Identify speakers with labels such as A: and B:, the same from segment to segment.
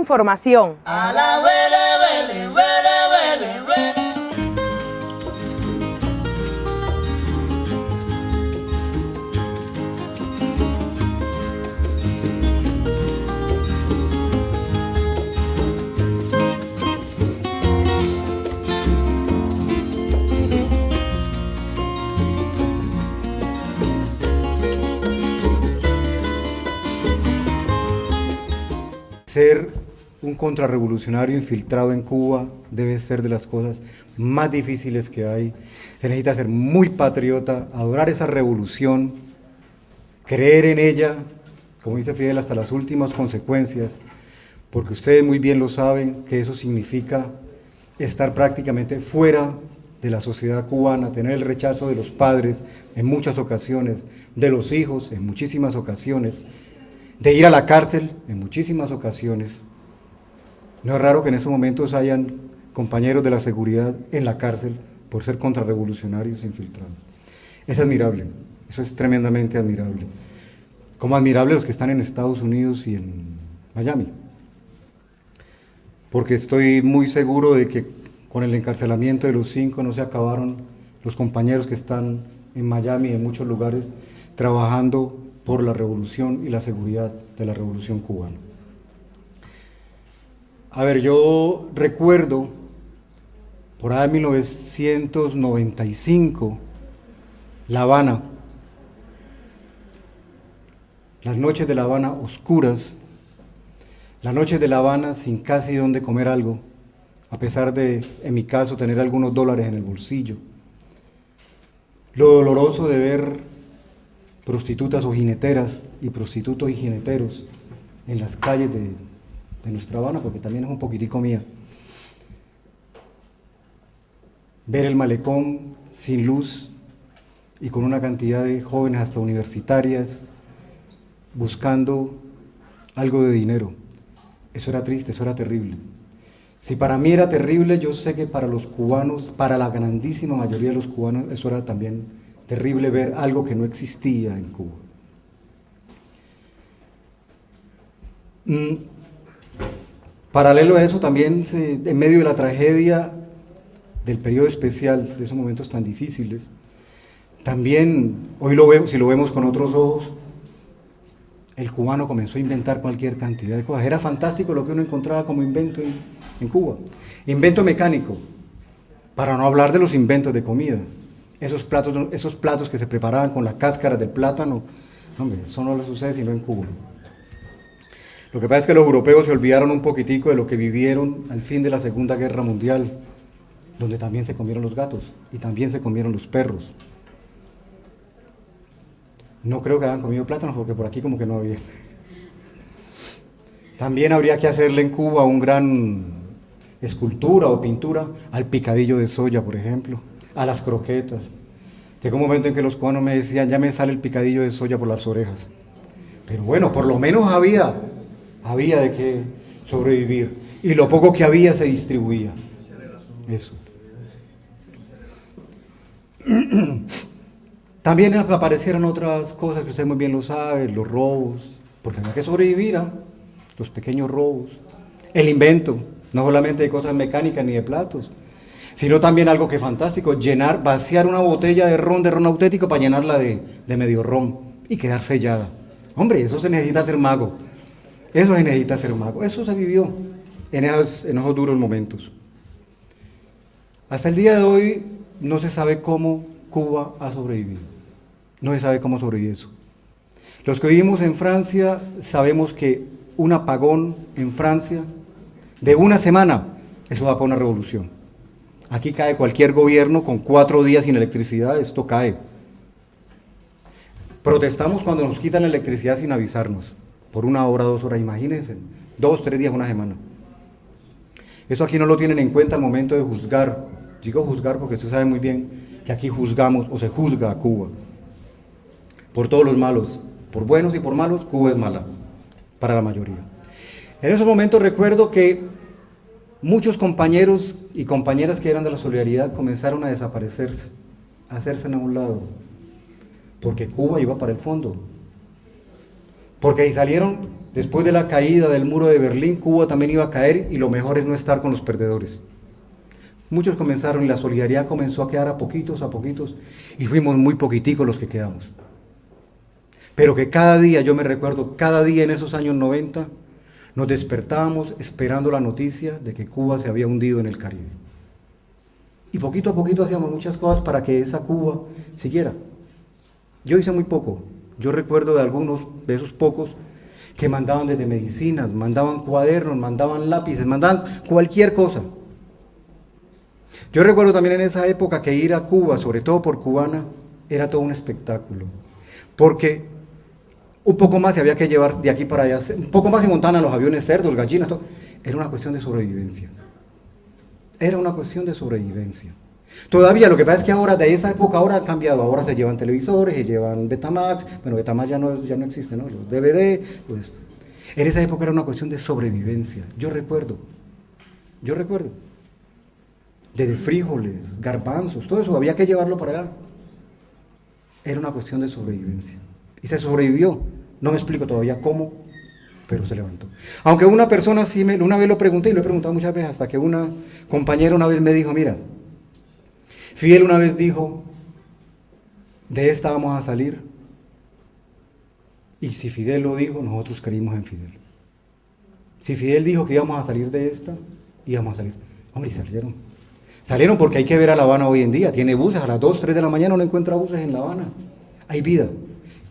A: información.
B: A la vele, vele, vele, vele, vele.
C: Ser un contrarrevolucionario infiltrado en Cuba debe ser de las cosas más difíciles que hay. Se necesita ser muy patriota, adorar esa revolución, creer en ella, como dice Fidel, hasta las últimas consecuencias, porque ustedes muy bien lo saben, que eso significa estar prácticamente fuera de la sociedad cubana, tener el rechazo de los padres en muchas ocasiones, de los hijos en muchísimas ocasiones, de ir a la cárcel en muchísimas ocasiones. No es raro que en esos momentos hayan compañeros de la seguridad en la cárcel por ser contrarrevolucionarios infiltrados. Es admirable, eso es tremendamente admirable. Como admirable los que están en Estados Unidos y en Miami. Porque estoy muy seguro de que con el encarcelamiento de los 5 no se acabaron los compañeros que están en Miami y en muchos lugares trabajando por la revolución y la seguridad de la revolución cubana. A ver, yo recuerdo, por ahí en 1995, La Habana, las noches de La Habana oscuras, las noches de La Habana sin casi dónde comer algo, a pesar de, en mi caso, tener algunos dólares en el bolsillo. Lo doloroso de ver prostitutas o jineteras y prostitutos y jineteros en las calles de nuestra Habana, porque también es un poquitico mía. Ver el malecón sin luz y con una cantidad de jóvenes hasta universitarias buscando algo de dinero. Eso era triste, eso era terrible. Si para mí era terrible, yo sé que para los cubanos, para la grandísima mayoría de los cubanos, eso era también terrible, ver algo que no existía en Cuba. Paralelo a eso también, en medio de la tragedia del periodo especial, de esos momentos tan difíciles, también, hoy lo vemos, si lo vemos con otros ojos, el cubano comenzó a inventar cualquier cantidad de cosas. Era fantástico lo que uno encontraba como invento en Cuba. Invento mecánico, para no hablar de los inventos de comida. Esos platos que se preparaban con la cáscara del plátano, hombre, eso no le sucede sino en Cuba. Lo que pasa es que los europeos se olvidaron un poquitico de lo que vivieron al fin de la Segunda Guerra Mundial, donde también se comieron los gatos y también se comieron los perros. No creo que hayan comido plátanos porque por aquí como que no había. También habría que hacerle en Cuba un gran escultura o pintura al picadillo de soya, por ejemplo, a las croquetas. Llegó un momento en que los cubanos me decían, ya me sale el picadillo de soya por las orejas. Pero bueno, por lo menos había de qué sobrevivir. Y lo poco que había se distribuía. Eso. También aparecieron otras cosas que usted muy bien lo sabe, los robos, porque había que sobrevivir, los pequeños robos, el invento, no solamente de cosas mecánicas ni de platos, sino también algo que es fantástico, vaciar una botella de ron auténtico para llenarla de medio ron y quedar sellada. Hombre, eso se necesita ser mago, eso se necesita ser mago, eso se vivió en esos duros momentos. Hasta el día de hoy no se sabe cómo Cuba ha sobrevivido, no se sabe cómo sobrevive eso. Los que vivimos en Francia sabemos que un apagón en Francia de una semana, eso da para una revolución. Aquí cae cualquier gobierno con 4 días sin electricidad, esto cae. Protestamos cuando nos quitan la electricidad sin avisarnos, por 1 hora, 2 horas, imagínense, 2, 3 días, una semana. Eso aquí no lo tienen en cuenta al momento de juzgar. Digo juzgar porque usted sabe muy bien que aquí juzgamos o se juzga a Cuba por todos los malos, por buenos y por malos, Cuba es mala, para la mayoría. En esos momentos recuerdo que muchos compañeros y compañeras que eran de la solidaridad comenzaron a desaparecerse, a hacerse a un lado, porque Cuba iba para el fondo, porque ahí salieron Después de la caída del muro de Berlín, Cuba también iba a caer y lo mejor es no estar con los perdedores. Muchos comenzaron y la solidaridad comenzó a quedar a poquitos, y fuimos muy poquiticos los que quedamos. Pero que cada día, yo me recuerdo, cada día en esos años 90, nos despertábamos esperando la noticia de que Cuba se había hundido en el Caribe. Y poquito a poquito hacíamos muchas cosas para que esa Cuba siguiera. Yo hice muy poco. Yo recuerdo de algunos, de esos pocos, que mandaban desde medicinas, mandaban cuadernos, mandaban lápices, mandaban cualquier cosa. Yo recuerdo también en esa época que ir a Cuba, sobre todo por Cubana, era todo un espectáculo. Porque un poco más se había que llevar de aquí para allá, un poco más se montaban a los aviones cerdos, gallinas, todo. Era una cuestión de sobrevivencia. Era una cuestión de sobrevivencia. Todavía, lo que pasa es que ahora, de esa época, ahora ha cambiado. Ahora se llevan televisores, se llevan Betamax. Bueno, Betamax ya no existe, ¿no? Los DVD, pues. En esa época era una cuestión de sobrevivencia. Yo recuerdo. Desde frijoles, garbanzos, todo eso, había que llevarlo para allá. Era una cuestión de sobrevivencia. Y se sobrevivió. No me explico todavía cómo, pero se levantó. Aunque una persona sí, una vez lo pregunté, y lo he preguntado muchas veces, hasta que una compañera una vez me dijo, mira, Fidel una vez dijo, de esta vamos a salir, y si Fidel lo dijo, nosotros creímos en Fidel. Si Fidel dijo que íbamos a salir de esta, íbamos a salir. Hombre, y salieron. Salieron porque hay que ver a La Habana hoy en día, tiene buses, a las 2, 3 de la mañana uno encuentra buses en La Habana, hay vida.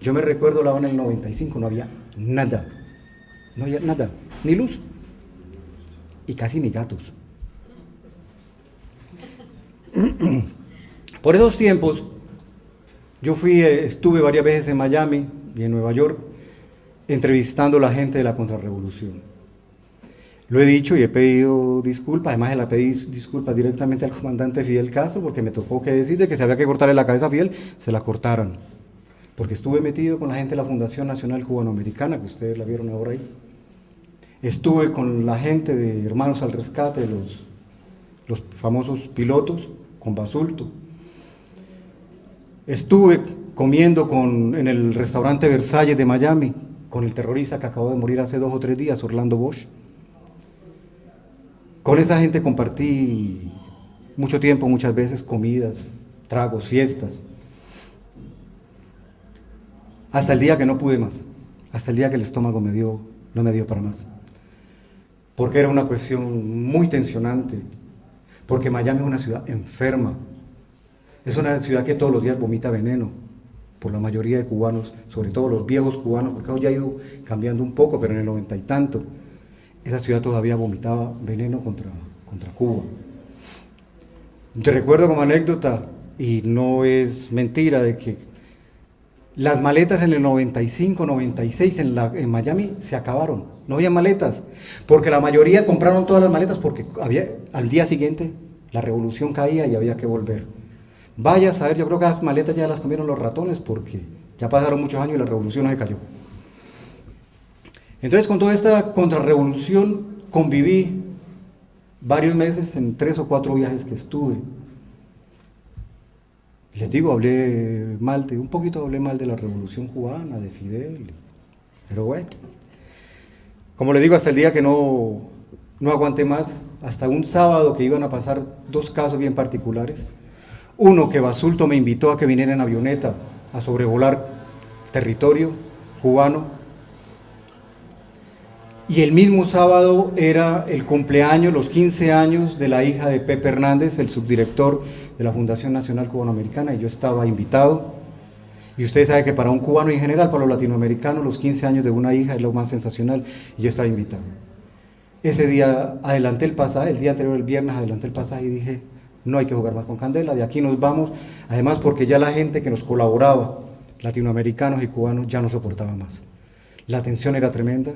C: Yo me recuerdo La Habana en el 95, no había nada, ni luz, y casi ni gatos. Por esos tiempos, yo estuve varias veces en Miami y en Nueva York, entrevistando a la gente de la contrarrevolución. Lo he dicho y he pedido disculpas, además le pedí disculpas directamente al comandante Fidel Castro, porque me tocó que decir de que si había que cortarle la cabeza a Fidel, se la cortaran. Porque estuve metido con la gente de la Fundación Nacional Cubanoamericana, que ustedes la vieron ahora ahí. Estuve con la gente de Hermanos al Rescate, los famosos pilotos, con Basulto. Estuve comiendo en el restaurante Versalles de Miami, con el terrorista que acabó de morir hace 2 o 3 días, Orlando Bosch. Con esa gente compartí mucho tiempo, muchas veces, comidas, tragos, fiestas. Hasta el día que no pude más, hasta el día que el estómago no me dio para más. Porque era una cuestión muy tensionante, porque Miami es una ciudad enferma, es una ciudad que todos los días vomita veneno, por la mayoría de cubanos, sobre todo los viejos cubanos, porque hoy ya ha ido cambiando un poco, pero en el 90 y tanto, esa ciudad todavía vomitaba veneno contra Cuba. Te recuerdo como anécdota, y no es mentira, de que las maletas en el 95, 96 en Miami se acabaron, no había maletas, porque la mayoría compraron todas las maletas porque al día siguiente la revolución caía y había que volver. Vaya a saber, yo creo que las maletas ya las comieron los ratones porque ya pasaron muchos años y la revolución no se cayó. Entonces con toda esta contrarrevolución conviví varios meses en 3 o 4 viajes que estuve. Les digo, un poquito hablé mal de la revolución cubana, de Fidel, pero bueno. Como les digo, hasta el día que no aguanté más, hasta un sábado que iban a pasar 2 casos bien particulares. Uno, que Basulto me invitó a que viniera en avioneta a sobrevolar territorio cubano. Y el mismo sábado era el cumpleaños, los 15 años de la hija de Pepe Hernández, el subdirector de la Fundación Nacional Cubanoamericana, y yo estaba invitado. Y ustedes saben que para un cubano y en general, para los latinoamericanos, los 15 años de una hija es lo más sensacional, y yo estaba invitado. Ese día adelanté el pasaje, el día anterior, el viernes, adelanté el pasaje y dije, no hay que jugar más con candela, de aquí nos vamos, además porque ya la gente que nos colaboraba, latinoamericanos y cubanos, ya no soportaba más. La tensión era tremenda.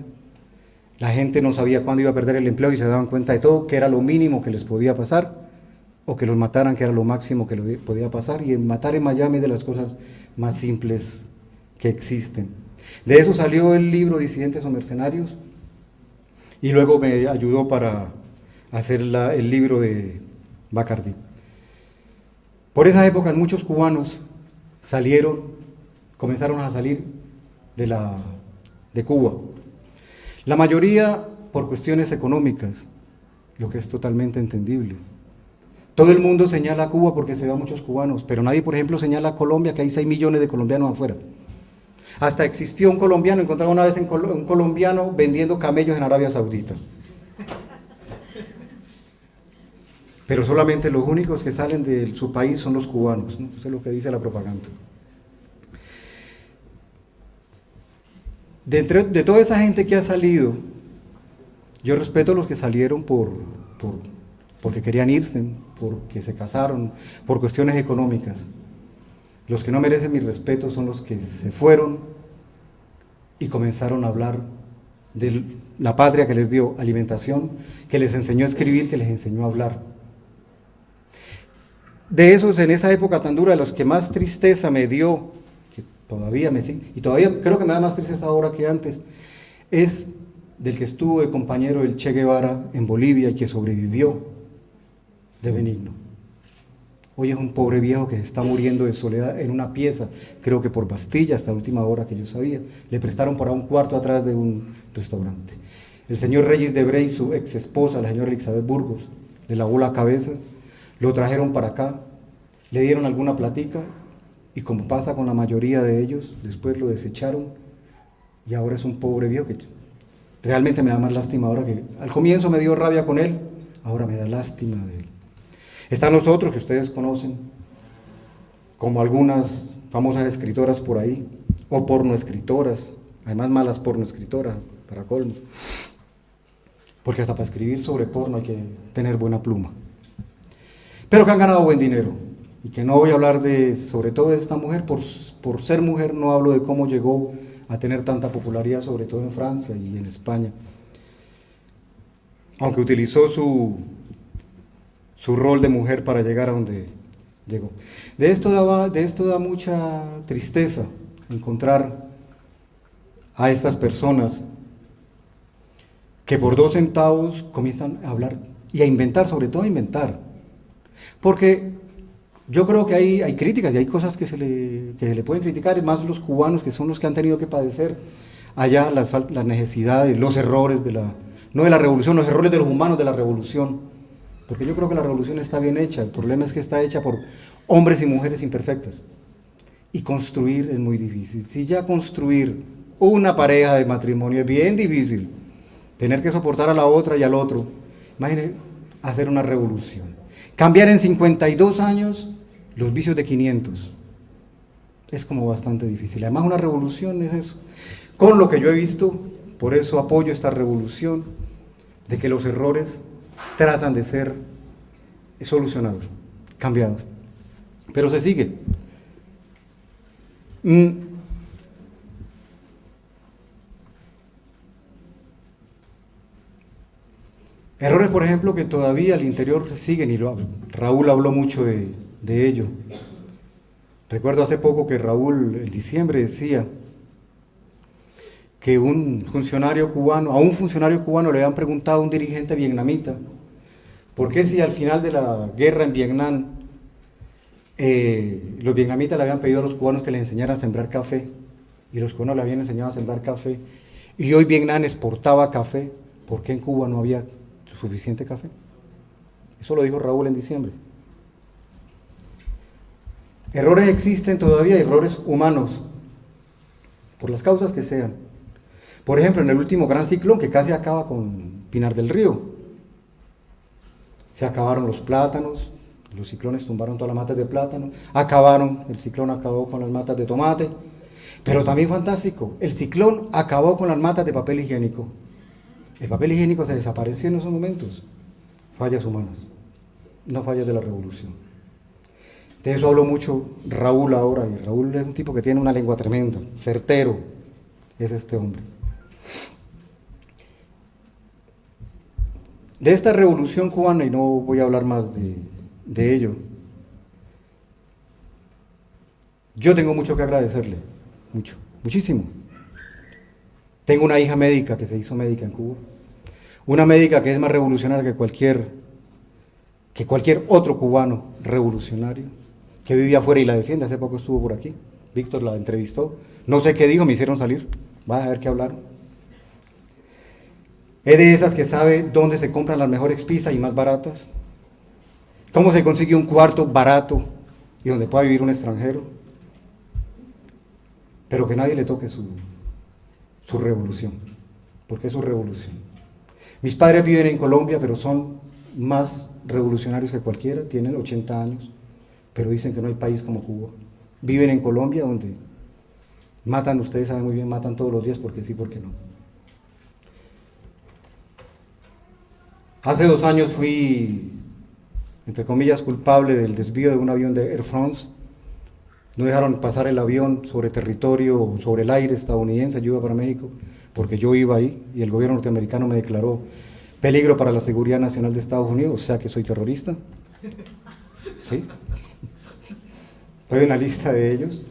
C: La gente no sabía cuándo iba a perder el empleo y se daban cuenta de todo, que era lo mínimo que les podía pasar, o que los mataran, que era lo máximo que les podía pasar, y matar en Miami es de las cosas más simples que existen. De eso salió el libro Disidentes o Mercenarios, y luego me ayudó para hacer el libro de Bacardí. Por esa época muchos cubanos comenzaron a salir de Cuba. La mayoría por cuestiones económicas, lo que es totalmente entendible. Todo el mundo señala a Cuba porque se van muchos cubanos, pero nadie, por ejemplo, señala a Colombia, que hay 6 millones de colombianos afuera. Hasta existió un colombiano, encontraron una vez un colombiano vendiendo camellos en Arabia Saudita. Pero solamente los únicos que salen de su país son los cubanos, ¿no? Eso es lo que dice la propaganda. De toda esa gente que ha salido, yo respeto a los que salieron porque querían irse, porque se casaron, por cuestiones económicas. Los que no merecen mi respeto son los que se fueron y comenzaron a hablar de la patria que les dio alimentación, que les enseñó a escribir, que les enseñó a hablar. De esos, en esa época tan dura, de los que más tristeza me dio, que todavía me sigue, y todavía creo que me da más tristeza ahora que antes, es del que estuvo de compañero del Che Guevara en Bolivia y que sobrevivió, de Benigno. Hoy es un pobre viejo que se está muriendo de soledad en una pieza, creo que por Bastilla, hasta la última hora que yo sabía. Le prestaron para un cuarto atrás de un restaurante. El señor Reyes de Brey, su ex esposa, la señora Elizabeth Burgos, le lavó la cabeza, lo trajeron para acá, le dieron alguna platica y, como pasa con la mayoría de ellos, después lo desecharon y ahora es un pobre viejo que realmente me da más lástima ahora. Que al comienzo me dio rabia con él, ahora me da lástima de él. Están los otros que ustedes conocen, como algunas famosas escritoras por ahí, o pornoescritoras, además malas pornoescritoras, para colmo, porque hasta para escribir sobre porno hay que tener buena pluma, pero que han ganado buen dinero, y que no voy a hablar sobre todo de esta mujer, por ser mujer no hablo de cómo llegó a tener tanta popularidad, sobre todo en Francia y en España, aunque utilizó su rol de mujer para llegar a donde llegó. De esto da mucha tristeza encontrar a estas personas que por 2 centavos comienzan a hablar y a inventar, sobre todo a inventar. Porque yo creo que hay críticas y hay cosas que se le pueden criticar, y más los cubanos, que son los que han tenido que padecer allá las necesidades, los errores no de la revolución, los errores de los humanos de la revolución. Porque yo creo que la revolución está bien hecha, el problema es que está hecha por hombres y mujeres imperfectas. Y construir es muy difícil. Si ya construir una pareja de matrimonio es bien difícil, tener que soportar a la otra y al otro, imagínense hacer una revolución. Cambiar en 52 años los vicios de 500. Es como bastante difícil. Además una revolución es eso. Con lo que yo he visto, por eso apoyo esta revolución, de que los errores tratan de ser solucionados, cambiados, pero se sigue. Errores, por ejemplo, que todavía al interior siguen, y Raúl habló mucho de ello. Recuerdo hace poco que Raúl, en diciembre, decía que a un funcionario cubano le habían preguntado a un dirigente vietnamita, ¿por qué si al final de la guerra en Vietnam los vietnamitas le habían pedido a los cubanos que les enseñaran a sembrar café, y los cubanos le habían enseñado a sembrar café, y hoy Vietnam exportaba café, ¿por qué en Cuba no había suficiente café? Eso lo dijo Raúl en diciembre. Errores existen todavía, errores humanos, por las causas que sean. Por ejemplo, en el último gran ciclón que casi acaba con Pinar del Río, se acabaron los plátanos, los ciclones tumbaron todas las matas de plátano, el ciclón acabó con las matas de tomate, pero también fantástico, el ciclón acabó con las matas de papel higiénico. El papel higiénico se desapareció en esos momentos. Fallas humanas, no fallas de la revolución. De eso habló mucho Raúl ahora, y Raúl es un tipo que tiene una lengua tremenda, certero, es este hombre. De esta revolución cubana, y no voy a hablar más de ello, yo tengo mucho que agradecerle, muchísimo. Tengo una hija médica que se hizo médica en Cuba, una médica que es más revolucionaria que cualquier otro cubano revolucionario, que vive afuera y la defiende. Hace poco estuvo por aquí, Víctor la entrevistó, no sé qué dijo, me hicieron salir, vas a ver qué hablaron. Es de esas que sabe dónde se compran las mejores pizzas y más baratas. Cómo se consigue un cuarto barato y donde pueda vivir un extranjero. Pero que nadie le toque su revolución, porque es su revolución. Mis padres viven en Colombia, pero son más revolucionarios que cualquiera, tienen 80 años, pero dicen que no hay país como Cuba. Viven en Colombia donde matan, ustedes saben muy bien, matan todos los días porque sí, porque no. Hace 2 años fui, entre comillas, culpable del desvío de un avión de Air France. No dejaron pasar el avión sobre territorio, sobre el aire estadounidense, yo iba para México, porque yo iba ahí y el gobierno norteamericano me declaró peligro para la seguridad nacional de Estados Unidos, o sea que soy terrorista. ¿Sí? Estoy en la lista de ellos.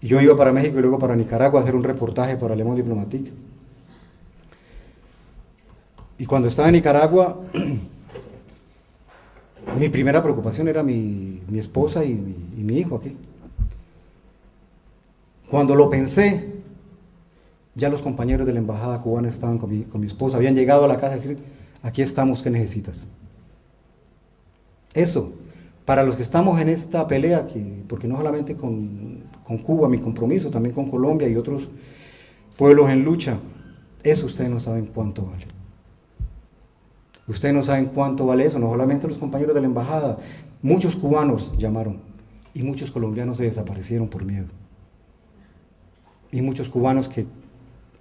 C: Y yo iba para México y luego para Nicaragua a hacer un reportaje para Le Monde Diplomatique. Y cuando estaba en Nicaragua, mi primera preocupación era mi esposa y mi hijo aquí. Cuando lo pensé, ya los compañeros de la embajada cubana estaban con mi esposa, habían llegado a la casa a decir, aquí estamos, ¿qué necesitas? Eso, para los que estamos en esta pelea, porque no solamente con Cuba, mi compromiso, también con Colombia y otros pueblos en lucha, eso ustedes no saben cuánto vale. Ustedes no saben cuánto vale eso, no solamente los compañeros de la embajada, muchos cubanos llamaron y muchos colombianos se desaparecieron por miedo. Y muchos cubanos que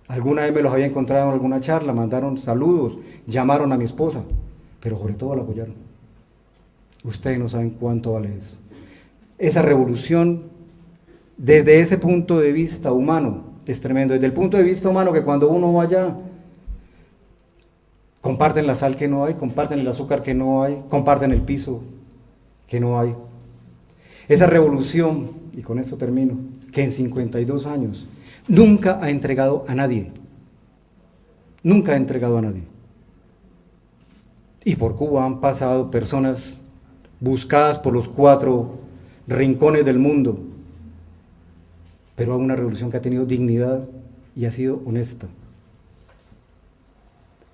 C: alguna vez me los había encontrado en alguna charla, mandaron saludos, llamaron a mi esposa, pero sobre todo la apoyaron. Ustedes no saben cuánto vale eso. Esa revolución, desde ese punto de vista humano, es tremendo. Desde el punto de vista humano, que cuando uno va allá, comparten la sal que no hay, comparten el azúcar que no hay, comparten el piso que no hay. Esa revolución, y con esto termino, que en 52 años nunca ha entregado a nadie. Nunca ha entregado a nadie. Y por Cuba han pasado personas buscadas por los 4 rincones del mundo, pero una revolución que ha tenido dignidad y ha sido honesta.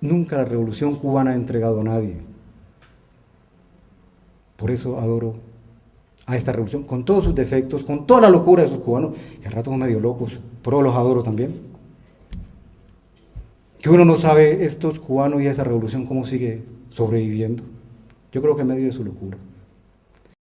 C: Nunca la revolución cubana ha entregado a nadie. Por eso adoro a esta revolución, con todos sus defectos, con toda la locura de esos cubanos, que a ratos son medio locos, pero los adoro también. Que uno no sabe estos cubanos y esa revolución cómo sigue sobreviviendo. Yo creo que en medio de su locura.